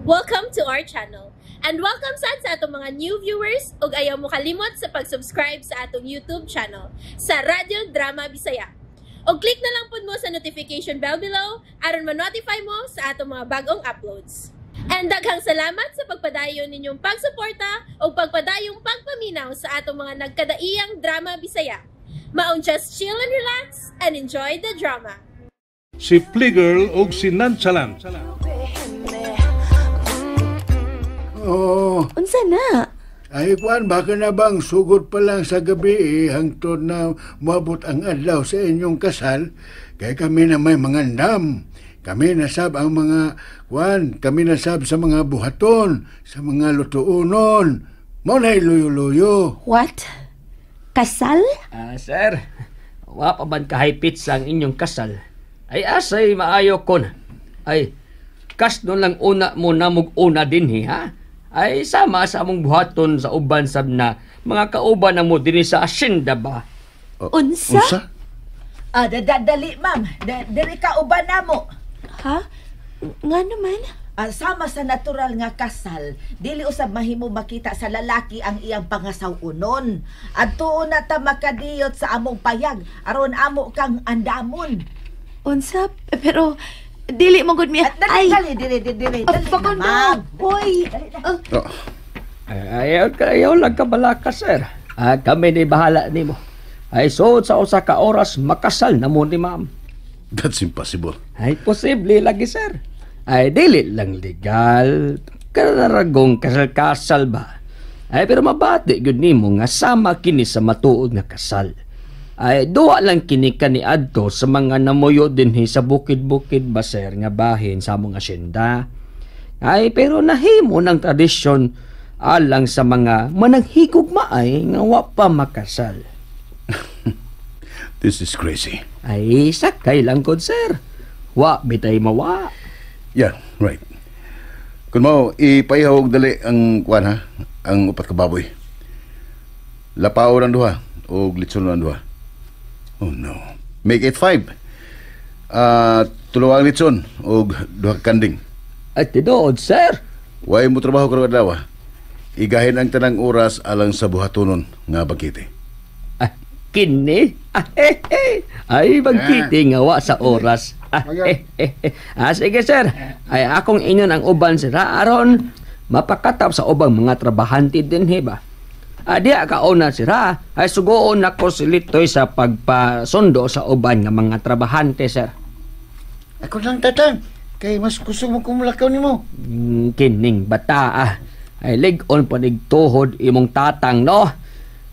Welcome to our channel. And welcome sa atong mga new viewers ug ayaw mo kalimot sa pag-subscribe sa atong YouTube channel sa Radio Drama Bisaya. O click na lang pud mo sa notification bell below aron ma-notify mo sa atong mga bagong uploads. And daghang salamat sa pagpadayon ninyong pagsuporta o pagpadayong pagpaminaw sa atong mga nagkadaiyang Drama Bisaya. Maun just chill and relax and enjoy the drama. Si Fligirl o si Nonchalant. Oo. Unsa na? Ay, kuan, baka na bang sugod pa lang sa gabi hangtod na mabot ang adlaw sa inyong kasal? Kaya kami na may mga ndam. Kami nasab ang mga, kami nasab sa mga buhaton, sa mga lutuunon. Maunay luyo-luyo. What? Kasal? Sir, wa pa man kahipit sa ang inyong kasal. Ay asay maayo kon. Ay, kas nun lang una mo namog una din ha? Ay sama sa among buhaton sa uban sab na mga kauban na mo din sa asyenda ba? Unsa? Dali, ma'am. Diri ka uban namo. Ha? Nga naman? Sama sa natural nga kasal, dili usab mahimo makita sa lalaki ang iyang pangasaw-unon. At tuon na ta makadiyot sa among payag, aron amo kang andamon. Unsa? Pero, dili mo gud mi. Dali, Pakundo! ma'am. Hoy! Ayaw lang kabalaka, sir. Kami ni bahala nimo. Ay suod sa usa ka oras makasal na mo ni ma'am. That's impossible. Ay posible lagi, sir. Ay dili lang legal. Kararagong kasal-kasal ba? Ay pero mabati gyud nimo nga sama kini sa matuod nga kasal. Ay duwa lang kini kaniadto sa mga namuyo dinhi sa bukid-bukid ba sir nga bahin sa among asyenda. Ay pero nahimo ng tradisyon alang sa mga mananghigugmaay nga wa pa makasal. This is crazy. Ay sakay lang kod sir. Wa bitay mawa. Yeah, right. Kung mo, ipaihaw dali ang ang upat ka baboy. Lapaw ng duha o glitson ng duha. Oh no. Make it 5. Tulawang litson o duha ka kanding. At tinuod sir. Way mo trabaho karon adlaw. Igahin ang tanang oras alang sa buhatonon nga bagkite. Kini? Ay bagkite nga wa sa oras. Sige sir. Ay akong inyon ang uban sir aron mapakatap sa ubang mga trabahante din ba. Diya kauna sira, ay sugoon ako silitoy sa pagpasundo sa uban nga mga trabahante, sir. Ako lang tatang. Kay mas gusto mo kumulakaw ni mo. Kining bata ay lig-on panigtuhod imong tatang, no?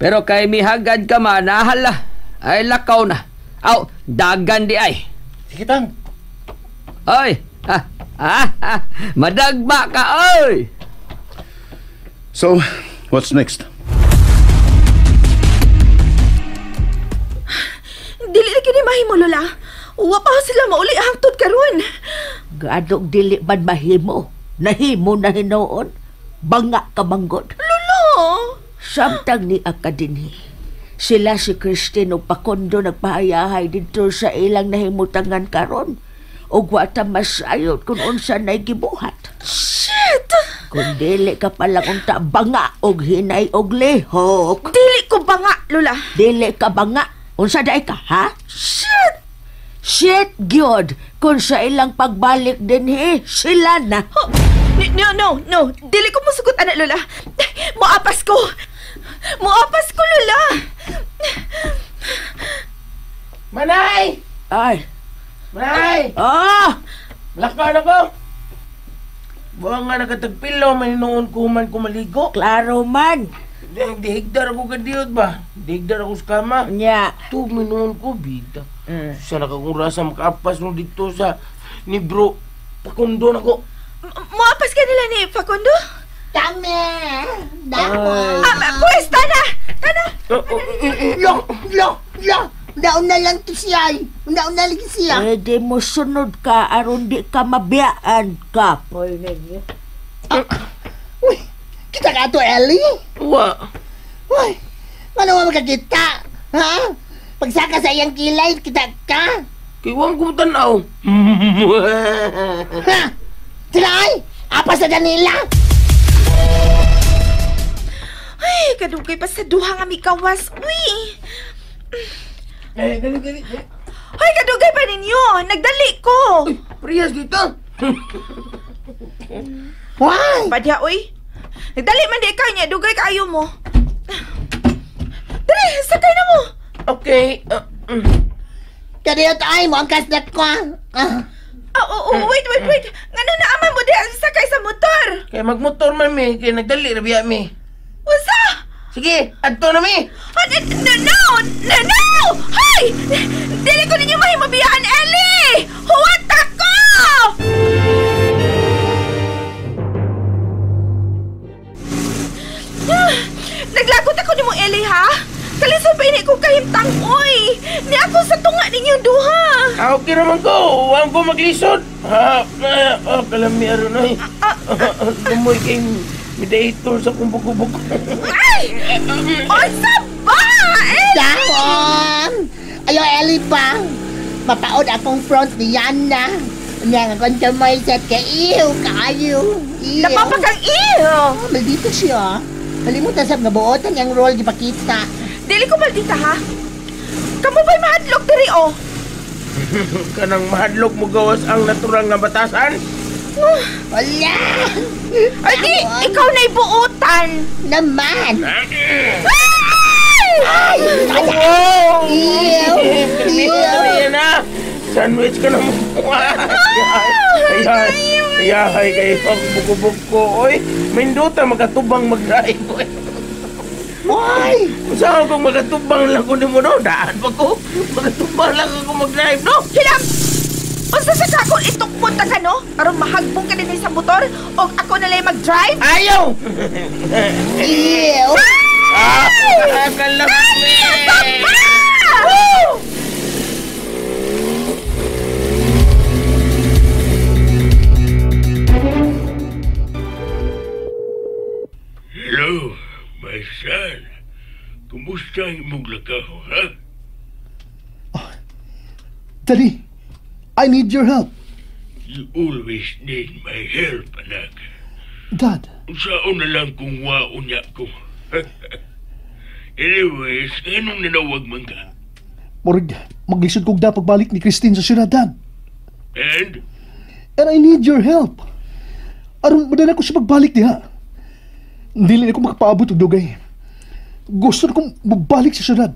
Pero kay mihagad ka man, nahala, ay lakaw na. Aw, dagan di ay. Sige tang. Oy, madagba ka, oy! So, what's next? Dili na kini mahimo, Lola. Wa pa sila mauli hangtod karon. Gaadong dili man mahimo. Nahimo na hinoon. Banga ka manggod. Lola! Samtang ni akadinhi. Sila si Christine o Pakundo nagpahayahay dito sa ilang nahimutangan karon. O wata masayot kung unsa na'y gibuhat. Shit! Kung dili ka palang unta banga og hinay og lihok. Dili ko ba nga, Lola? Dili ka banga. Unsa day ka, ha? Shit! Shit, gyud. Kung sa ilang pagbalik din sila na. No. Dili ko musugot, anak, Lola. Muapas ko, Lola. Manay! Ay. Manay! Lakaw na ko! Buwan nga nakatagpilaw, may noon ko man kumaligo. Klaro man. Dihigdar ako kadiyot ba? Dihigdar ako sa kama. Nya. Tu, may noon ko, bida. Sa nakakungurasa makaapas mo dito sa ni bro. Pakundo na ko. Muapas ka nila ni Facundo? Dami! Pues, tana! Lo! Daon na lang to siya. Daon na lang siya. Pwede mo sunod ka aron di ka mabiyaan ka. Poy ninyo. Uy! Kita ka to, Ellie? Wa. Uy! Ano nga magkakita? Ha? Pagsaka sa iyang kilay, kita ka? Kiwang kong tanaw. Ha? Sila ay? apa sa Danila. Ay, kadugay pa sa duha nga mikawas. Uy! Dali. Ay, kadugay pa ninyo. Nagdali ko. Priyas dito. Why? Padya, uy. Nagdali man di ka niya. Dugay kaayo mo. Dali, sakay na mo. Okay. Kaya tayo mo ang kasdat ko. Wait. Ngano na aman mo di sakay sa motor? Kaya magmotor man mi. Kaya nagdali na biya mi. Usa? Sige, adto na mi. No! Hay! Dili ko ninyo mahimabiyaan, Ellie! Huwat ako! Naglagot ako ni mo, Ellie, ha? Kalisod pa ini ko kahimtang, oy! Ni ako sa tunga ninyong duha! Okay naman ko. Huwag ko maglisod. Kalami aron ay. Tumoy kay mediator sa kumbog-kumbog. Ay! Oy, saba! Dahon! Ayo, Ellie pa. Mapaod akong front ni Yana. Nga nga kung may set ka, kayo. Napapakang iyo! Maldito siya. Kalimutan sa nga buotan yung role gipakita. Dili ko maldita, ha? Kamu ba'y mahadlok diri, oh? Kanang mahadlok mo gawas ang natural nga batasan. Wala! Ay, di! Ikaw na'y buutan! Naman! Ay! Ayan na! Sandwich ka na mo. Ayahay kayo pang bukubog ko. Oy, Mendoza magatubang mag-drive. Why? Saan kung magatubang lang ko ni mo, no? Daan pa ko. Magatubang lang ako mag-drive, no? Hilam! Unsa sa kakon itukpon ta ka, no? Aron mahagbong ka din sa motor o ako na lang mag-drive? Ayaw! Ew! Kalami! Hello, my son. Kumusta ang imong lakaw, ha? Daddy, I need your help. You always need my help, anak. Dad, Saan na lang kung waon niya ko. Anyways, anong nanawag man ka? murag maglisod kog da pagbalik ni Christine sa syudad, Dad. And? And I need your help. Aron madala ko siya pagbalik diha. Dili na ko makapaabot og dugay. Gusto na kong magbalik sa syudad.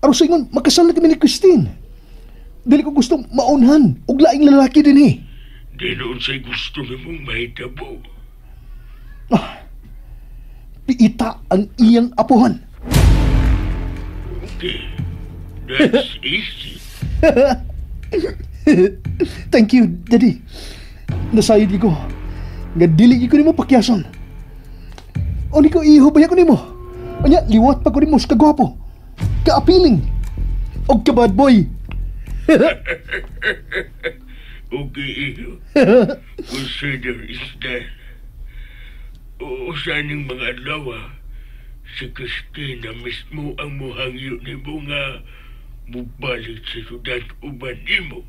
Aron sa ingon, magkasal na kami ni Christine. Dili ko gusto maunhan og laing lalaki din eh. Di noon sa'y gusto na mong mahitabo. Piita ang iyang apuhan. Okay, that's easy. Thank you, Daddy. Nasayod ko. Nga dili ko nimo pakyason. O ni ko ihubaya ko nimo. Anya, liwat pa ko nimo sa kagwapo. Ka-appealing. O ka-bad boy. Okay, iyo. Consider is that. O saning mga adlaw, si Christina mismo ang muhangyo ni mo nga mubalik sa syudad uban nimo.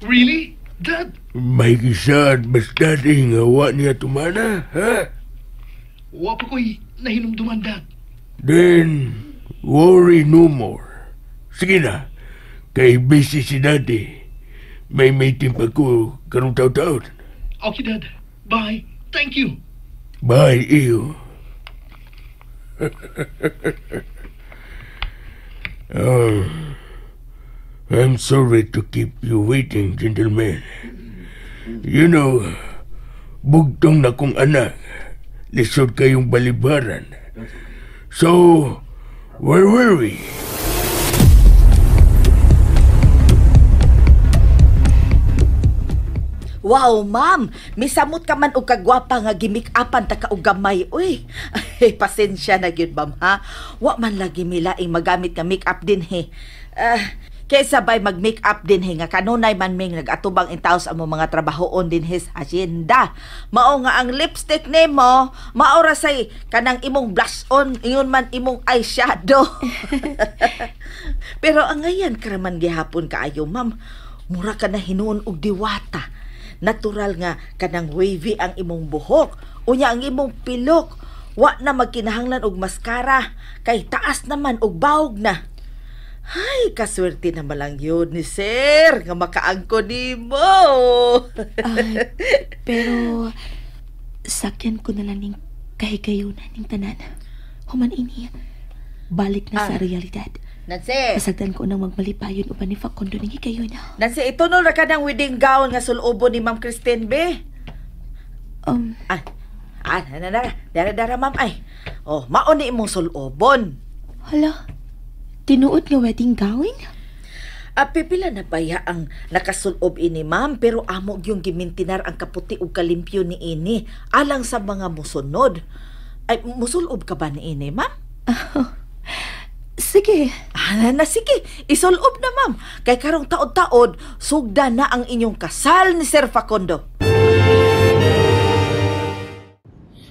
Really? Dad? May kisad basta di nga wa niya tumana, ha? Wa pa ko'y nahinumduman, Dad. Then, worry no more. Sige na, kay busy si Daddy. May meeting pa ko karong taon-taon. Okay, Dad. Bye. Thank you. Bye, iyo. Oh, I'm sorry to keep you waiting, gentlemen. You know, bugtong na kong anak. Lisod kayong balibaran. So, where were we? Wow, ma'am. Misamot ka man og kagwapa nga gimik-apan ta ka og gamay. Uy, ay, pasensya na gyud, ma'am, ha? Wa man lagi milaing magamit nga make-up din, he. Kaysa bay mag-make up din he nga kanunay man ming nag-atubang intaw sa among mga trabahoon din his hacienda. Mao nga ang lipstick nimo, maora say kanang imong blush on, ingon man imong eyeshadow. Pero ang ngayon karaman gihapon kaayo, ma'am. Mura ka na hinuon og diwata. Natural nga kanang wavy ang imong buhok. Unya ang imong pilok. Wa na magkinahanglan og maskara. Kay taas naman og bawog na. Ay, kaswerte naman lang yun ni Sir nga makaangko nimo. Pero sakyan ko na lang ning kahigayunan ning tanan. Human ini, balik na sa realidad. Nancy! Masagdan ko nang magmalipayon uban ni Facundo ning higayon. Nancy, itunol ra ka ng wedding gown nga sulobo ni Ma'am Christine be. Dara, ma'am, ay. Oh, mauni imong sulobon. Hala, tinuod nga wedding gown? Pipila na baya ang nakasulob ini, ma'am, pero amog yung gimintinar ang kaputi ug kalimpyo ni ini alang sa mga musunod. Ay, musulob ka ba ni ini, ma'am? Sige. Sige. Isulob na, ma'am. Kay karong taod-taod, sugda na ang inyong kasal ni Sir Facundo.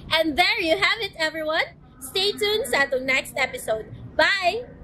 And there you have it, everyone. Stay tuned sa atong next episode. Bye!